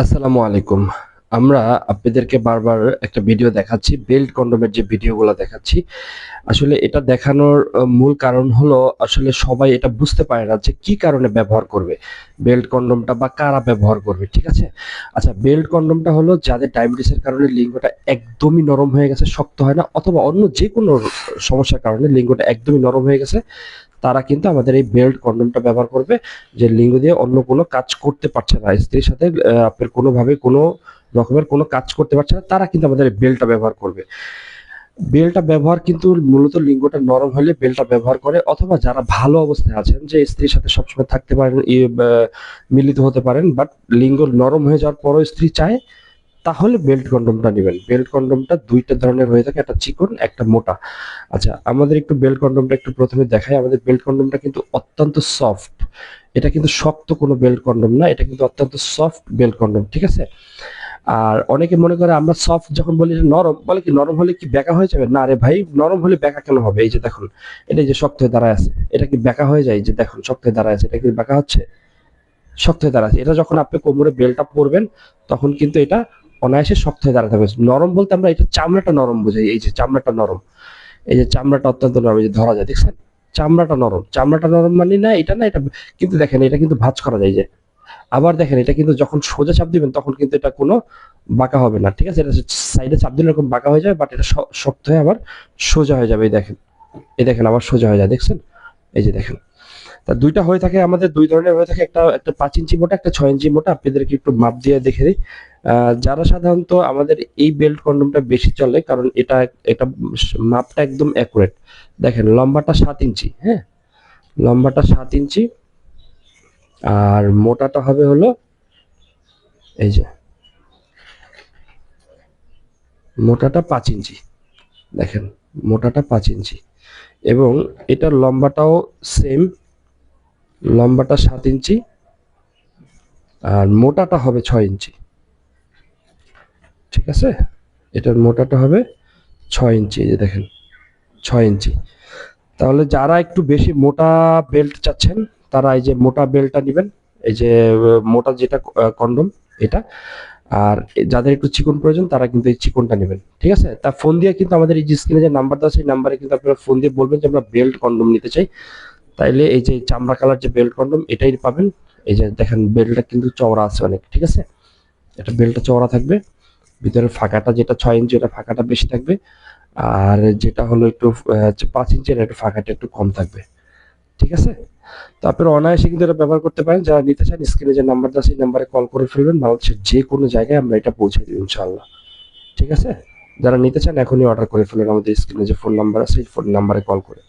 আসসালামু আলাইকুম। আমরা আপনাদেরকে বারবার একটা ভিডিও দেখাচ্ছি, বেল্ট কন্ডোমের যে ভিডিওগুলো দেখাচ্ছি। আসলে এটা দেখানোর মূল কারণ হলো আসলে সবাই এটা বুঝতে পারে না যে কি কারণে ব্যবহার করবে বেল্ট কন্ডোমটা বা কারা ব্যবহার করবে, ঠিক আছে? আচ্ছা, বেল্ট কন্ডোমটা হলো যাদের ডায়াবেটিসের কারণে লিঙ্গটা একদমই নরম হয়ে গেছে, শক্ত হয় না, অথবা অন্য যেকোনো সমস্যার কারণে লিঙ্গটা একদমই নরম হয়ে গেছে, তারা কিন্তু আমাদের এই বেল্ট কন্ডোমটা ব্যবহার করবে। যে লিঙ্গ দিয়ে অন্য কোনো কাজ করতে পারছে না, স্ত্রীর সাথে আপনার কোনোভাবে কোনো রকমের কোনো কাজ করতে পারছে না, তারা কিন্তু আমাদের এই বেল্টটা ব্যবহার করবে। বেল্টটা ব্যবহার কিন্তু মূলত লিঙ্গটা নরম হলে বেল্টটা ব্যবহার করে, অথবা যারা ভালো অবস্থায় আছেন যে স্ত্রীর সাথে সবসময় থাকতে পারেন, মিলিত হতে পারেন, বাট লিঙ্গ নরম হয়ে যাওয়ার পরও স্ত্রী চায়, তাহলে বেল্ট কন্ডোমটা নেবেন। বেল্ট কন্ডোমটা দুইটা ধরনের হয়ে থাকে, একটা চিকন একটা মোটা। আচ্ছা, আমাদের একটু বেল্ট কন্ডোমটা একটু প্রথমে দেখাই। আমাদের বেল্ট কন্ডোমটা কিন্তু অত্যন্ত সফট। এটা কিন্তু শক্ত কোনো বেল্ট কন্ডোম না, এটা কিন্তু অত্যন্ত সফট বেল্ট কন্ডোম, ঠিক আছে? আর অনেকে মনে করে আমরা সফট যখন বলি যে নরম, বলে কি নরম হলে কি বেঁকা হয়ে যাবে? না রে ভাই, নরম হলে বেঁকা কেন হবে? এই যে দেখুন, এটা যে শক্ত হয়ে দাঁড়ায় আছে, এটা কি বেঁকা হয়ে যায়? এই যে দেখুন শক্ত হয়ে দাঁড়ায় আছে, এটা কি বেঁকা হচ্ছে? শক্ত হয়ে দাঁড়াচ্ছে। এটা যখন আপনি কোমরে বেল্টটা পরবেন, তখন কিন্তু এটা অনায়াসে শক্ত হয়ে দাঁড়াতে হবে। নরম বলতে আমরা এটা চামড়াটা নরম বোঝাই। এই যে চামড়াটা নরম, এই যে চামড়াটা অত্যন্ত নরম, এই যে ধরা যায়, দেখছেন? চামড়াটা নরম, চামড়াটা নরম মানে না এটা না, এটা কিন্তু দেখেন এটা কিন্তু ভাঁজ করা যায় যে। আবার দেখেন এটা কিন্তু যখন সোজা চাপ দিবেন তখন কিন্তু এটা কোনো বাঁকা হবে না, ঠিক আছে? এটা সাইডে চাপ দিলে এরকম বাঁকা হয়ে যাবে, বাট এটা শক্ত হয়ে আবার সোজা হয়ে যাবে। এই দেখেন, এই দেখেন আবার সোজা হয়ে যায়, দেখছেন? এই যে দেখেন। তা দুইটা হয়ে থাকে আমাদের, দুই ধরনের হয়ে থাকে, একটা একটা 5 ইঞ্চি মোটা, একটা 6 ইঞ্চি মোটা। আপনাদেরকে একটু মাপ দিয়ে দেখে দিই। যারা সাধারণত আমাদের এই বেল্ট কন্ডোমটা বেশি চলে, কারণ এটা এটা মাপটা একদম অ্যাকুরেট। দেখেন লম্বাটা 7 ইঞ্চি, হ্যাঁ, লম্বাটা 7 ইঞ্চি, আর মোটাটা হবে হলো এই যে, মোটাটা 5 ইঞ্চি। দেখেন, মোটাটা 5 ইঞ্চি, এবং এটার লম্বাটাও সেম, লম্বাটা 7 ইঞ্চি, আর মোটাটা হবে 6 ইঞ্চি, ঠিক আছে? এটার মোটাটা হবে 6 ইঞ্চি, এই যে দেখেন 6 ইঞ্চি। তাহলে যারা একটু বেশি মোটা বেল্ট চাচ্ছেন, তারা এই যে মোটা বেল্টটা নেবেন, এই যে মোটা যেটা কন্ডম এটা। আর যাদের একটু চিকন প্রয়োজন তারা কিন্তু এই চিকনটা নেবেন, ঠিক আছে? তা ফোন দিয়ে কিন্তু আমাদের এই যে স্ক্রিনে যে নাম্বার দেওয়া আছে, এই নাম্বারে কিন্তু আপনারা ফোন দিয়ে বলবেন যে আমরা বেল্ট কন্ডম নিতে চাই। তাইলে এই যে চামড়া কালার যে বেল্ট কন্ডম এটাই পাবেন। এই যে দেখেন বেল্টটা কিন্তু চওড়া আছে অনেক, ঠিক আছে? এটা বেল্টটা চওড়া থাকবে, ভিতরের ফাঁকাটা যেটা 6 ইঞ্চি ওটা ফাঁকাটা বেশি থাকবে, আর যেটা হলো একটু 5 ইঞ্চি একটু ফাঁকাটা একটু কম থাকবে, ঠিক আছে? তো আপনারা অনায়াসে কিন্তু এটা ব্যবহার করতে পারেন। যারা নিতে চান স্ক্রিনে যে নাম্বারটা আছে এই নাম্বারে কল করে ফেলবেন, বাংলাদেশের যে কোনো জায়গায় আমরা এটা পৌঁছে দেব ইনশাআল্লাহ, ঠিক আছে? যারা নিতে চান এখনই অর্ডার করে ফেলুন, আমাদের স্ক্রিনে যে ফোন নাম্বার আছে এই ফোন নাম্বারে কল করে।